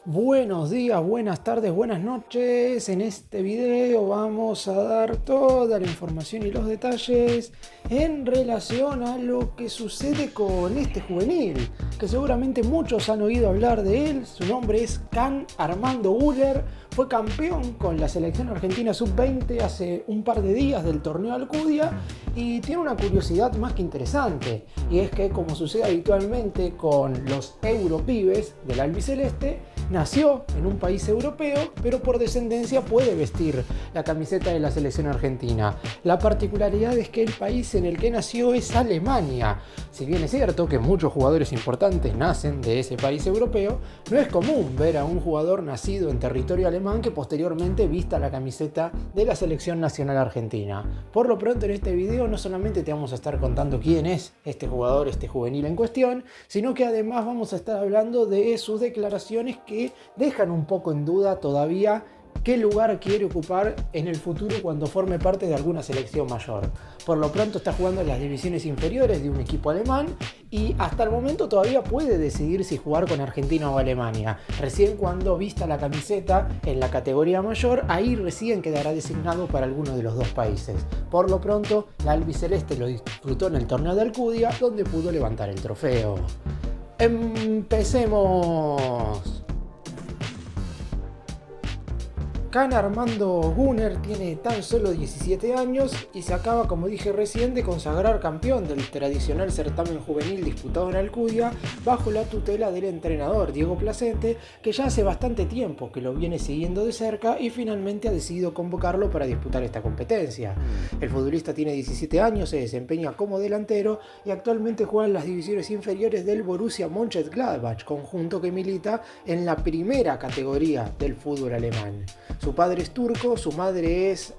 Buenos días, buenas tardes, buenas noches. En este video vamos a dar toda la información y los detalles en relación a lo que sucede con este juvenil, que seguramente muchos han oído hablar de él. Su nombre es Can Armando Güler. Fue campeón con la selección argentina sub-20 hace un par de días del torneo Alcudia y tiene una curiosidad más que interesante, y es que, como sucede habitualmente con los europibes del albiceleste, nació en un país europeo, pero por descendencia puede vestir la camiseta de la selección argentina. La particularidad es que el país en el que nació es Alemania. Si bien es cierto que muchos jugadores importantes nacen de ese país europeo, no es común ver a un jugador nacido en territorio alemán que posteriormente vista la camiseta de la selección nacional argentina. Por lo pronto, en este video no solamente te vamos a estar contando quién es este jugador, este juvenil en cuestión, sino que además vamos a estar hablando de sus declaraciones que dejan un poco en duda todavía qué lugar quiere ocupar en el futuro cuando forme parte de alguna selección mayor. Por lo pronto está jugando en las divisiones inferiores de un equipo alemán y hasta el momento todavía puede decidir si jugar con Argentina o Alemania. Recién cuando vista la camiseta en la categoría mayor, ahí recién quedará designado para alguno de los dos países. Por lo pronto, la albiceleste lo disfrutó en el torneo de Alcudia, donde pudo levantar el trofeo. ¡Empecemos! Can Armando Güler tiene tan solo 17 años y se acaba, como dije recién, de consagrar campeón del tradicional certamen juvenil disputado en Alcudia bajo la tutela del entrenador Diego Placente, que ya hace bastante tiempo que lo viene siguiendo de cerca y finalmente ha decidido convocarlo para disputar esta competencia. El futbolista tiene 17 años, se desempeña como delantero y actualmente juega en las divisiones inferiores del Borussia Mönchengladbach, conjunto que milita en la primera categoría del fútbol alemán. Su padre es turco, su madre es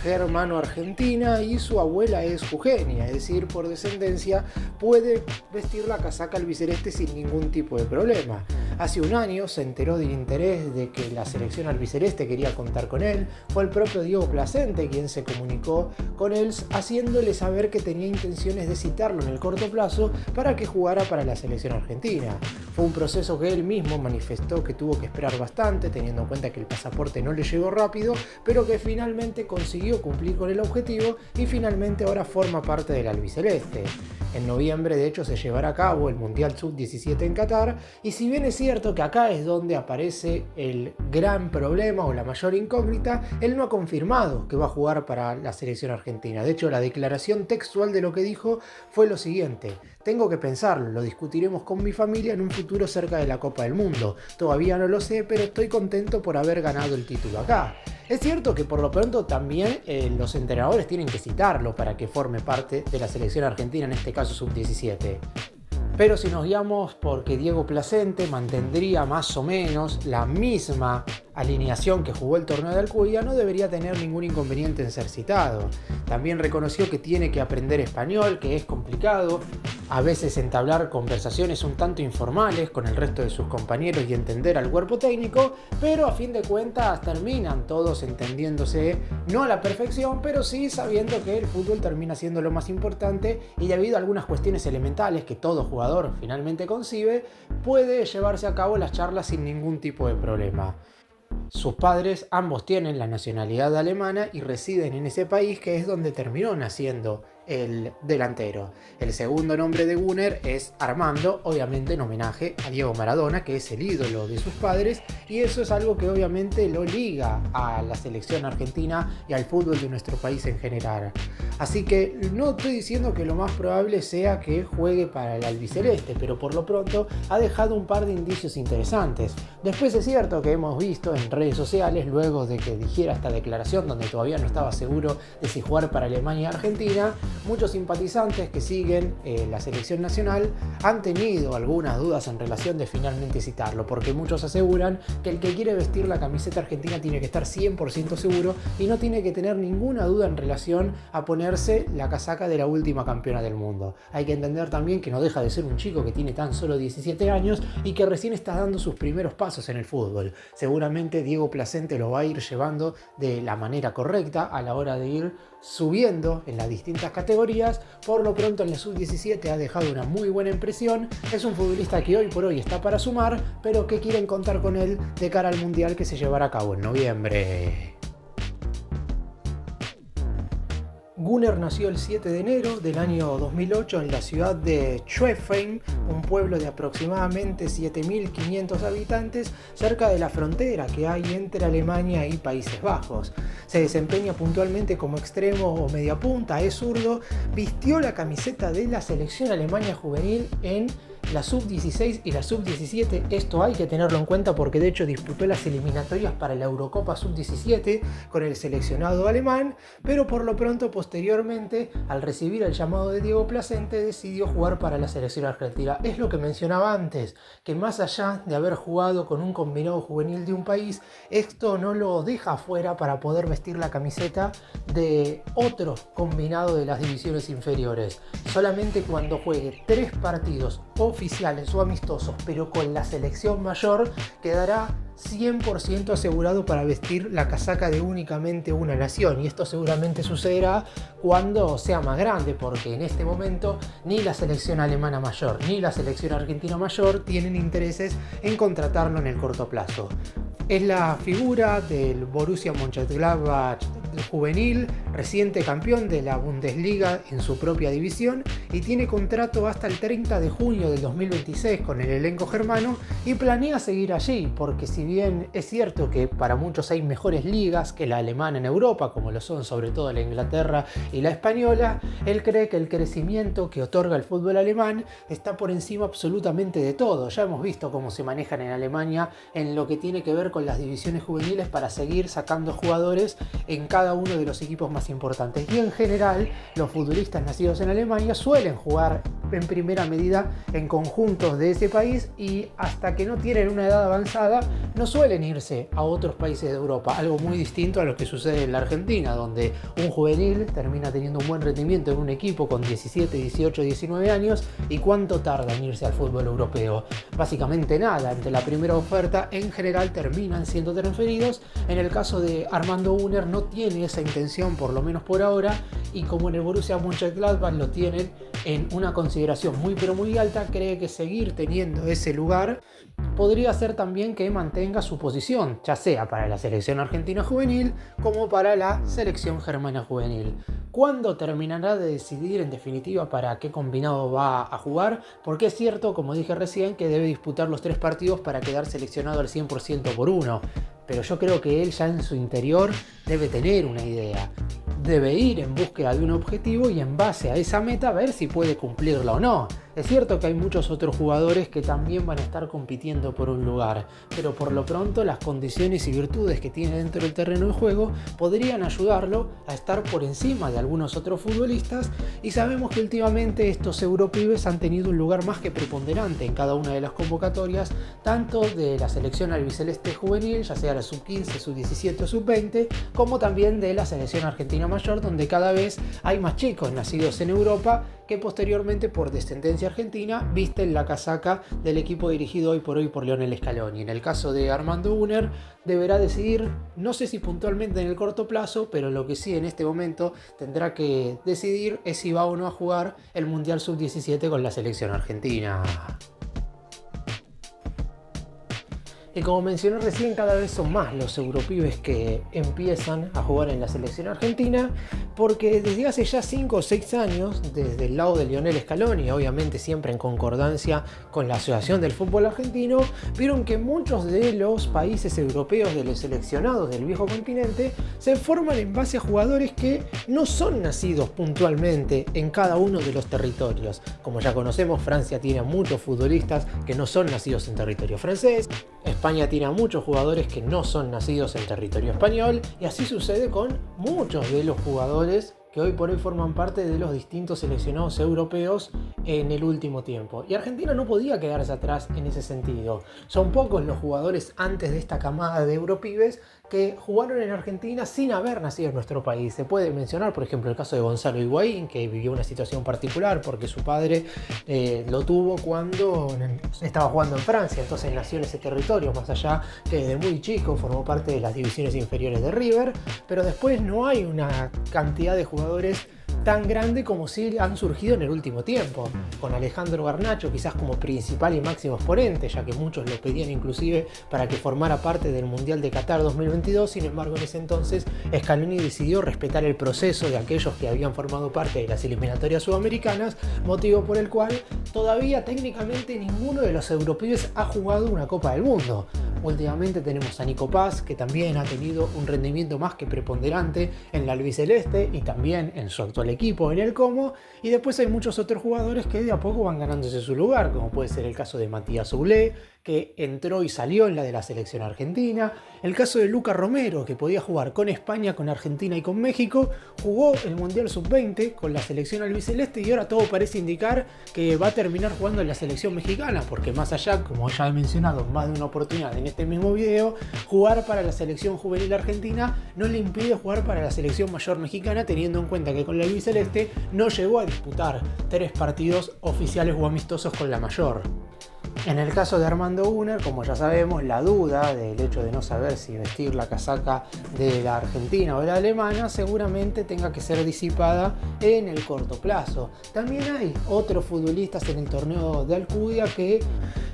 germano-argentina y su abuela es jujeña, es decir, por descendencia puede vestir la casaca albiceleste sin ningún tipo de problema. Hace un año se enteró del interés de que la selección albiceleste quería contar con él. Fue el propio Diego Placente quien se comunicó con él, haciéndole saber que tenía intenciones de citarlo en el corto plazo para que jugara para la selección argentina. Fue un proceso que él mismo manifestó que tuvo que esperar bastante, teniendo en cuenta que el pasaporte no le llegó rápido, pero que finalmente consiguió cumplir con el objetivo y finalmente ahora forma parte del albiceleste. En noviembre, de hecho, se llevará a cabo el Mundial Sub-17 en Qatar, y si bien es cierto que acá es donde aparece el gran problema o la mayor incógnita, él no ha confirmado que va a jugar para la selección argentina. De hecho, la declaración textual de lo que dijo fue lo siguiente: tengo que pensarlo, lo discutiremos con mi familia en un futuro cerca de la Copa del Mundo. Todavía no lo sé, pero estoy contento por haber ganado el título acá. Es cierto que por lo pronto también los entrenadores tienen que citarlo para que forme parte de la selección argentina, en este caso sub-17. Pero si nos guiamos porque Diego Placente mantendría más o menos la misma alineación que jugó el torneo de Alcudia, no debería tener ningún inconveniente en ser citado. También reconoció que tiene que aprender español, que es complicado, a veces entablar conversaciones un tanto informales con el resto de sus compañeros y entender al cuerpo técnico, pero a fin de cuentas terminan todos entendiéndose, no a la perfección, pero sí sabiendo que el fútbol termina siendo lo más importante, y debido a algunas cuestiones elementales que todo jugador finalmente concibe, puede llevarse a cabo las charlas sin ningún tipo de problema. Sus padres ambos tienen la nacionalidad alemana y residen en ese país, que es donde terminó naciendo el delantero. El segundo nombre de Güler es Armando, obviamente en homenaje a Diego Maradona, que es el ídolo de sus padres, y eso es algo que obviamente lo liga a la selección argentina y al fútbol de nuestro país en general. Así que no estoy diciendo que lo más probable sea que juegue para el albiceleste, pero por lo pronto ha dejado un par de indicios interesantes. Después es cierto que hemos visto en redes sociales, luego de que dijera esta declaración donde todavía no estaba seguro de si jugar para Alemania y Argentina, muchos simpatizantes que siguen la selección nacional han tenido algunas dudas en relación de finalmente citarlo, porque muchos aseguran que el que quiere vestir la camiseta argentina tiene que estar 100% seguro y no tiene que tener ninguna duda en relación a ponerse la casaca de la última campeona del mundo. Hay que entender también que no deja de ser un chico que tiene tan solo 17 años y que recién está dando sus primeros pasos en el fútbol. Seguramente Diego Placente lo va a ir llevando de la manera correcta a la hora de ir subiendo en las distintas categorías categorías. Por lo pronto en la sub-17 ha dejado una muy buena impresión. Es un futbolista que hoy por hoy está para sumar, pero que quieren contar con él de cara al Mundial que se llevará a cabo en noviembre. Gunnar nació el 7 de enero del año 2008 en la ciudad de Schwefheim, un pueblo de aproximadamente 7.500 habitantes cerca de la frontera que hay entre Alemania y Países Bajos. Se desempeña puntualmente como extremo o media punta, es zurdo, vistió la camiseta de la selección alemana juvenil en la sub-16 y la sub-17. Esto hay que tenerlo en cuenta porque de hecho disputó las eliminatorias para la Eurocopa sub-17 con el seleccionado alemán, pero por lo pronto posteriormente, al recibir el llamado de Diego Placente, decidió jugar para la selección argentina. Es lo que mencionaba antes, que más allá de haber jugado con un combinado juvenil de un país, esto no lo deja afuera para poder vestir la camiseta de otro combinado de las divisiones inferiores. Solamente cuando juegue 3 partidos oficiales o amistosos, pero con la selección mayor, quedará 100% asegurado para vestir la casaca de únicamente una nación, y esto seguramente sucederá cuando sea más grande, porque en este momento ni la selección alemana mayor ni la selección argentina mayor tienen intereses en contratarlo en el corto plazo. Es la figura del Borussia Mönchengladbach juvenil, reciente campeón de la Bundesliga en su propia división, y tiene contrato hasta el 30 de junio del 2026 con el elenco germano y planea seguir allí, porque si bien es cierto que para muchos hay mejores ligas que la alemana en Europa, como lo son sobre todo la Inglaterra y la española, él cree que el crecimiento que otorga el fútbol alemán está por encima absolutamente de todo. Ya hemos visto cómo se manejan en Alemania en lo que tiene que ver con las divisiones juveniles para seguir sacando jugadores en cada uno de los equipos más importantes, y en general los futbolistas nacidos en Alemania suelen jugar en primera medida en conjuntos de ese país, y hasta que no tienen una edad avanzada no suelen irse a otros países de Europa, algo muy distinto a lo que sucede en la Argentina, donde un juvenil termina teniendo un buen rendimiento en un equipo con 17, 18, 19 años. ¿Y cuánto tarda en irse al fútbol europeo? Básicamente nada. Ante la primera oferta en general terminan siendo transferidos. En el caso de Armando Gunnar no tiene esa intención, por lo menos por ahora, y como en el Borussia Mönchengladbach lo tienen en una consideración muy pero muy alta, cree que seguir teniendo ese lugar podría ser también que mantenga su posición, ya sea para la selección argentina juvenil como para la selección germana juvenil. ¿Cuándo terminará de decidir en definitiva para qué combinado va a jugar? Porque es cierto, como dije recién, que debe disputar los 3 partidos para quedar seleccionado al 100% por uno. Pero yo creo que él ya en su interior debe tener una idea. Debe ir en búsqueda de un objetivo y en base a esa meta ver si puede cumplirla o no. Es cierto que hay muchos otros jugadores que también van a estar compitiendo por un lugar, pero por lo pronto las condiciones y virtudes que tiene dentro del terreno de juego podrían ayudarlo a estar por encima de algunos otros futbolistas, y sabemos que últimamente estos europibes han tenido un lugar más que preponderante en cada una de las convocatorias, tanto de la selección albiceleste juvenil, ya sea la sub-15, sub-17 o sub-20, como también de la selección argentina mayor, donde cada vez hay más chicos nacidos en Europa que posteriormente por descendencia argentina visten la casaca del equipo dirigido hoy por Lionel Scaloni. En el caso de Armando Gunnar deberá decidir, no sé si puntualmente en el corto plazo, pero lo que sí en este momento tendrá que decidir es si va o no a jugar el Mundial Sub-17 con la selección argentina. Y como mencioné recién, cada vez son más los europibes que empiezan a jugar en la selección argentina, porque desde hace ya 5 o 6 años, desde el lado de Lionel Scaloni, obviamente siempre en concordancia con la Asociación del Fútbol Argentino, vieron que muchos de los países europeos de los seleccionados del viejo continente se forman en base a jugadores que no son nacidos puntualmente en cada uno de los territorios. Como ya conocemos, Francia tiene a muchos futbolistas que no son nacidos en territorio francés, España tiene a muchos jugadores que no son nacidos en territorio español, y así sucede con muchos de los jugadores que hoy por hoy forman parte de los distintos seleccionados europeos en el último tiempo. Y Argentina no podía quedarse atrás en ese sentido. Son pocos los jugadores antes de esta camada de europibes que jugaron en Argentina sin haber nacido en nuestro país. Se puede mencionar, por ejemplo, el caso de Gonzalo Higuaín, que vivió una situación particular porque su padre lo tuvo cuando estaba jugando en Francia, entonces nació en ese territorio, más allá que desde muy chico formó parte de las divisiones inferiores de River, pero después no hay una cantidad de jugadores tan grande como sí han surgido en el último tiempo, con Alejandro Garnacho quizás como principal y máximo exponente, ya que muchos lo pedían inclusive para que formara parte del Mundial de Qatar 2022. Sin embargo, en ese entonces Scaloni decidió respetar el proceso de aquellos que habían formado parte de las eliminatorias sudamericanas, motivo por el cual todavía técnicamente ninguno de los europeos ha jugado una Copa del Mundo. Últimamente tenemos a Nico Paz, que también ha tenido un rendimiento más que preponderante en la albiceleste y también en su actual equipo, en el Como, y después hay muchos otros jugadores que de a poco van ganándose su lugar, como puede ser el caso de Matías Soulé, que entró y salió en la de la selección argentina, el caso de Lucas Romero, que podía jugar con España, con Argentina y con México, jugó el Mundial Sub-20 con la selección albiceleste y ahora todo parece indicar que va a terminar jugando en la selección mexicana, porque más allá, como ya he mencionado más de una oportunidad en este mismo video, jugar para la selección juvenil argentina no le impide jugar para la selección mayor mexicana, teniendo en cuenta que con la albiceleste no llegó a disputar 3 partidos oficiales o amistosos con la mayor. En el caso de Armando Gunnar, como ya sabemos, la duda del hecho de no saber si vestir la casaca de la Argentina o de la alemana seguramente tenga que ser disipada en el corto plazo. También hay otros futbolistas en el torneo de Alcudia que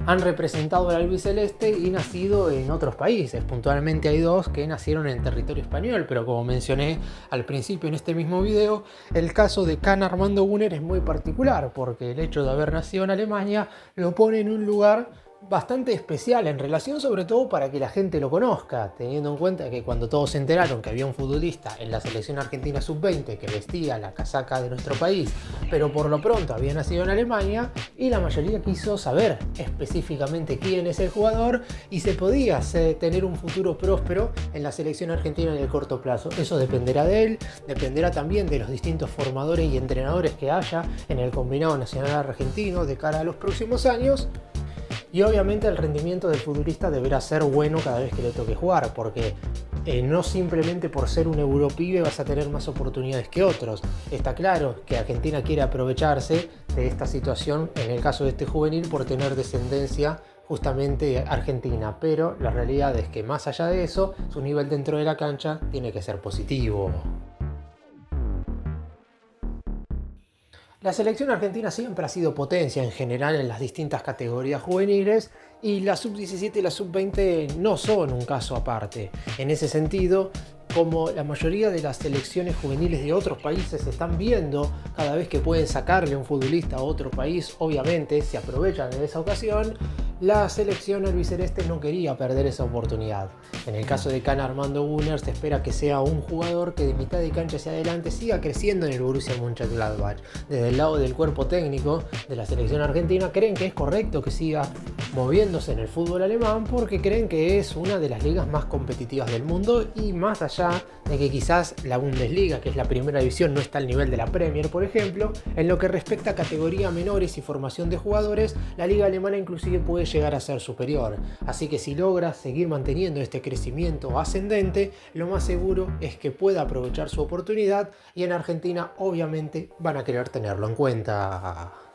han representado al albiceleste y nacido en otros países. Puntualmente hay 2 que nacieron en territorio español, pero como mencioné al principio en este mismo video, el caso de Can Armando Gunnar es muy particular, porque el hecho de haber nacido en Alemania lo pone en un lugar bastante especial en relación, sobre todo para que la gente lo conozca, teniendo en cuenta que cuando todos se enteraron que había un futbolista en la selección argentina sub-20 que vestía la casaca de nuestro país, pero por lo pronto había nacido en Alemania, y la mayoría quiso saber específicamente quién es el jugador y se podía tener un futuro próspero en la selección argentina en el corto plazo. Eso dependerá de él, dependerá también de los distintos formadores y entrenadores que haya en el combinado nacional argentino de cara a los próximos años. Y obviamente el rendimiento del futbolista deberá ser bueno cada vez que le toque jugar, porque no simplemente por ser un europibe vas a tener más oportunidades que otros. Está claro que Argentina quiere aprovecharse de esta situación, en el caso de este juvenil, por tener descendencia justamente argentina, pero la realidad es que más allá de eso, su nivel dentro de la cancha tiene que ser positivo. La selección argentina siempre ha sido potencia en general en las distintas categorías juveniles, y la sub-17 y la sub-20 no son un caso aparte. En ese sentido, como la mayoría de las selecciones juveniles de otros países se están viendo cada vez que pueden sacarle un futbolista a otro país, obviamente se aprovechan de esa ocasión. La selección albiceleste no quería perder esa oportunidad. En el caso de Can Armando Gunnar, se espera que sea un jugador que de mitad de cancha hacia adelante siga creciendo en el Borussia Mönchengladbach. Desde el lado del cuerpo técnico de la selección argentina creen que es correcto que siga moviéndose en el fútbol alemán, porque creen que es una de las ligas más competitivas del mundo, y más allá de que quizás la Bundesliga, que es la primera división, no está al nivel de la Premier, por ejemplo, en lo que respecta a categoría menores y formación de jugadores, la liga alemana inclusive puede llegar a ser superior. Así que si logra seguir manteniendo este crecimiento ascendente, lo más seguro es que pueda aprovechar su oportunidad, y en Argentina obviamente van a querer tenerlo en cuenta.